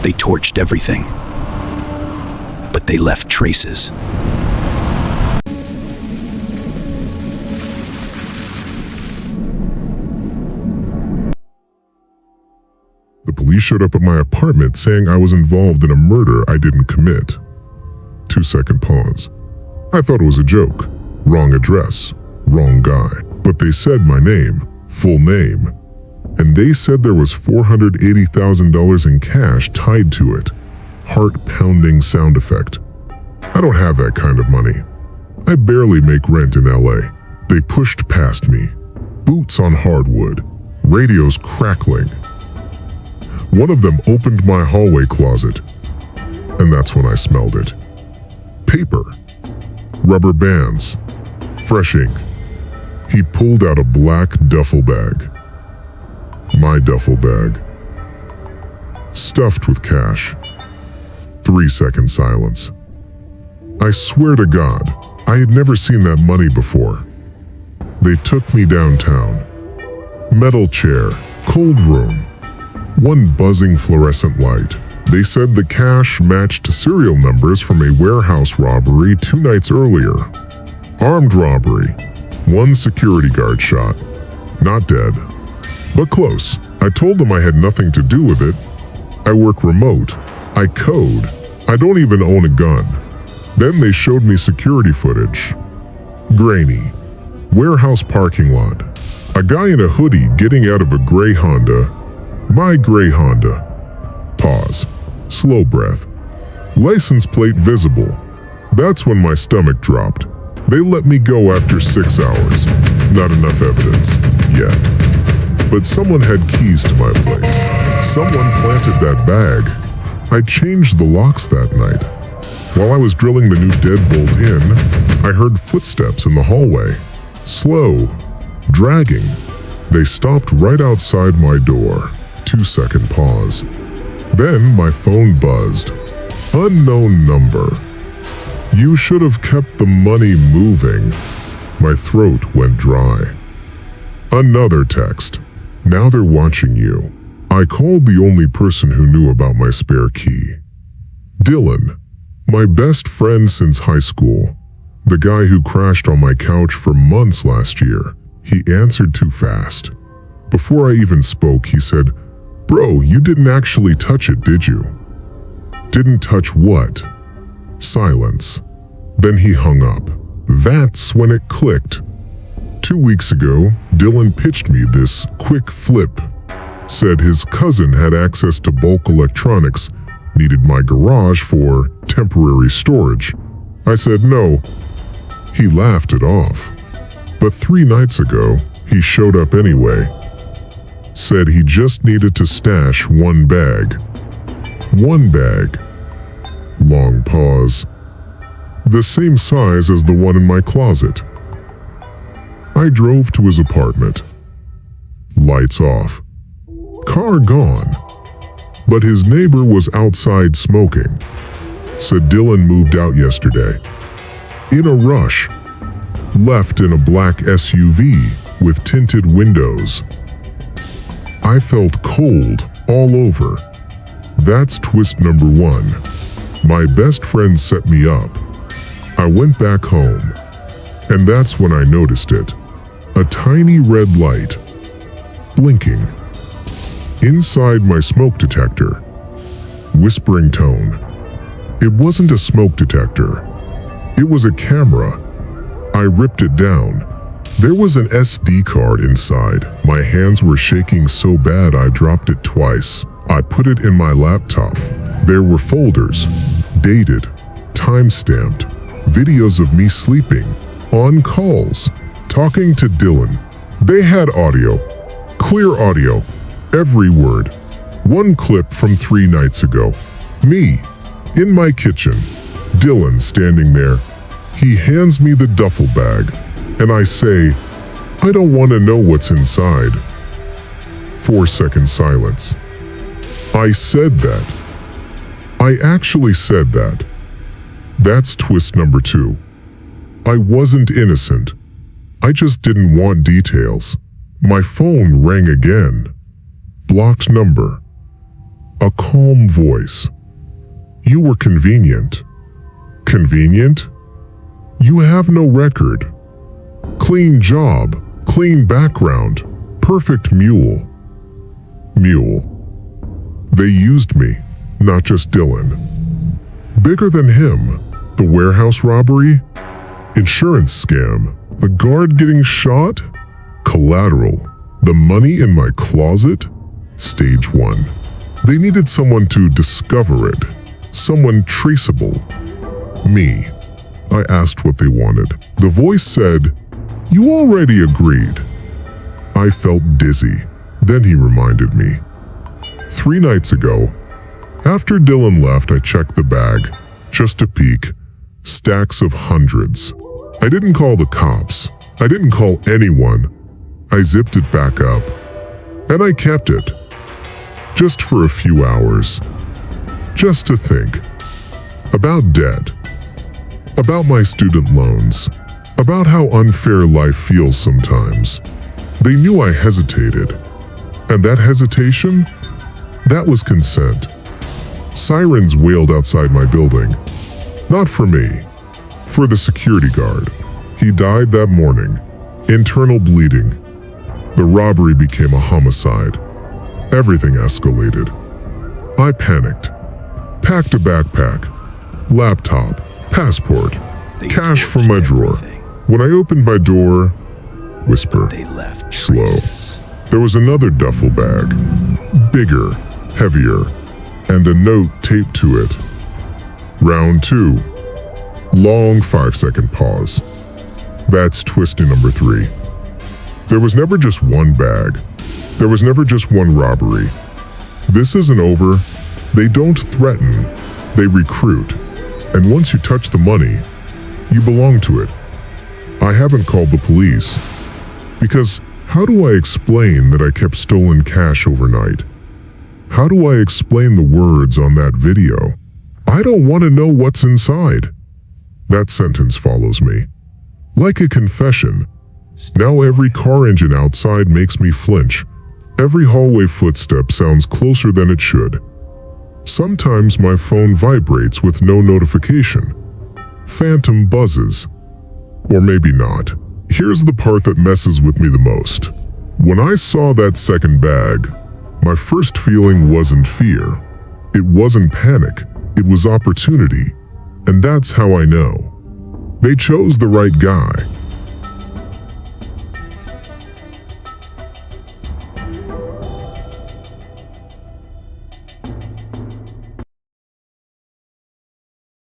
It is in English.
They torched everything, but they left traces. The police showed up at my apartment saying I was involved in a murder I didn't commit. 2-second pause. I thought it was a joke. Wrong address, wrong guy. But they said my name, full name. And they said there was $480,000 in cash tied to it. Heart-pounding sound effect. I don't have that kind of money. I barely make rent in LA. They pushed past me. Boots on hardwood. Radios crackling. One of them opened my hallway closet. And that's when I smelled it. Paper. Rubber bands. Fresh ink. He pulled out a black duffel bag. My duffel bag. Stuffed with cash. 3-second silence. I swear to God, I had never seen that money before. They took me downtown. Metal chair, cold room. One buzzing fluorescent light. They said the cash matched serial numbers from a warehouse robbery 2 nights earlier. Armed robbery. 1 security guard shot. Not dead, but close. I told them I had nothing to do with it. I work remote. I code. I don't even own a gun. Then they showed me security footage. Grainy. Warehouse parking lot. A guy in a hoodie getting out of a gray Honda. My gray Honda. Pause. Slow breath. License plate visible. That's when my stomach dropped. They let me go after 6 hours. Not enough evidence. Yet. But someone had keys to my place. Someone planted that bag. I changed the locks that night. While I was drilling the new deadbolt in, I heard footsteps in the hallway. Slow. Dragging. They stopped right outside my door. 2-second pause. Then my phone buzzed. Unknown number. You should have kept the money moving. My throat went dry. Another text. Now they're watching you. I called the only person who knew about my spare key. Dylan, my best friend since high school. The guy who crashed on my couch for months last year. He answered too fast. Before I even spoke, he said, "Bro, you didn't actually touch it, did you?" Didn't touch what? Silence. Then he hung up. That's when it clicked. 2 weeks ago, Dylan pitched me this quick flip. Said his cousin had access to bulk electronics, needed my garage for temporary storage. I said no. He laughed it off. But 3 nights ago, he showed up anyway. Said he just needed to stash 1 bag. 1 bag. Long pause. The same size as the one in my closet. I drove to his apartment. Lights off. Car gone. But his neighbor was outside smoking. Said Dylan moved out yesterday. In a rush. Left in a black SUV with tinted windows. I felt cold all over. That's twist number 1. My best friend set me up. I went back home. And that's when I noticed it. A tiny red light. Blinking. Inside my smoke detector. Whispering tone. It wasn't a smoke detector. It was a camera. I ripped it down. There was an SD card inside. My hands were shaking so bad I dropped it twice. I put it in my laptop. There were folders. Dated. Time-stamped. Videos of me sleeping. On calls. Talking to Dylan. They had audio. Clear audio. Every word. One clip from 3 nights ago. Me. In my kitchen. Dylan standing there. He hands me the duffel bag. And I say, I don't want to know what's inside. 4-second silence. I said that. I actually said that. That's twist number 2. I wasn't innocent. I just didn't want details. My phone rang again. Blocked number. A calm voice. You were convenient. Convenient? You have no record. Clean job, clean background, perfect mule. Mule. They used me, not just Dylan. Bigger than him, the warehouse robbery, insurance scam, the guard getting shot, collateral, the money in my closet, stage 1. They needed someone to discover it, someone traceable. Me. I asked what they wanted. The voice said, "You already agreed." I felt dizzy. Then he reminded me. 3 nights ago, after Dylan left, I checked the bag, just to peek. Stacks of hundreds. I didn't call the cops. I didn't call anyone. I zipped it back up. And I kept it. Just for a few hours. Just to think. About debt. About my student loans. About how unfair life feels sometimes. They knew I hesitated. And that hesitation? That was consent. Sirens wailed outside my building. Not for me. For the security guard. He died that morning. Internal bleeding. The robbery became a homicide. Everything escalated. I panicked. Packed a backpack. Laptop. Passport. Cash from my drawer. When I opened my door, whisper. They left Slow. traces. There was another duffel bag. Bigger. Heavier. And a note taped to it. Round 2. Long 5-second pause. That's twisty number 3. There was never just one bag. There was never just one robbery. This isn't over. They don't threaten. They recruit. And once you touch the money, you belong to it. I haven't called the police. Because how do I explain that I kept stolen cash overnight? How do I explain the words on that video? I don't want to know what's inside. That sentence follows me. Like a confession. Now every car engine outside makes me flinch. Every hallway footstep sounds closer than it should. Sometimes my phone vibrates with no notification. Phantom buzzes. Or maybe not. Here's the part that messes with me the most. When I saw that second bag, my first feeling wasn't fear. It wasn't panic. It was opportunity. And that's how I know. They chose the right guy.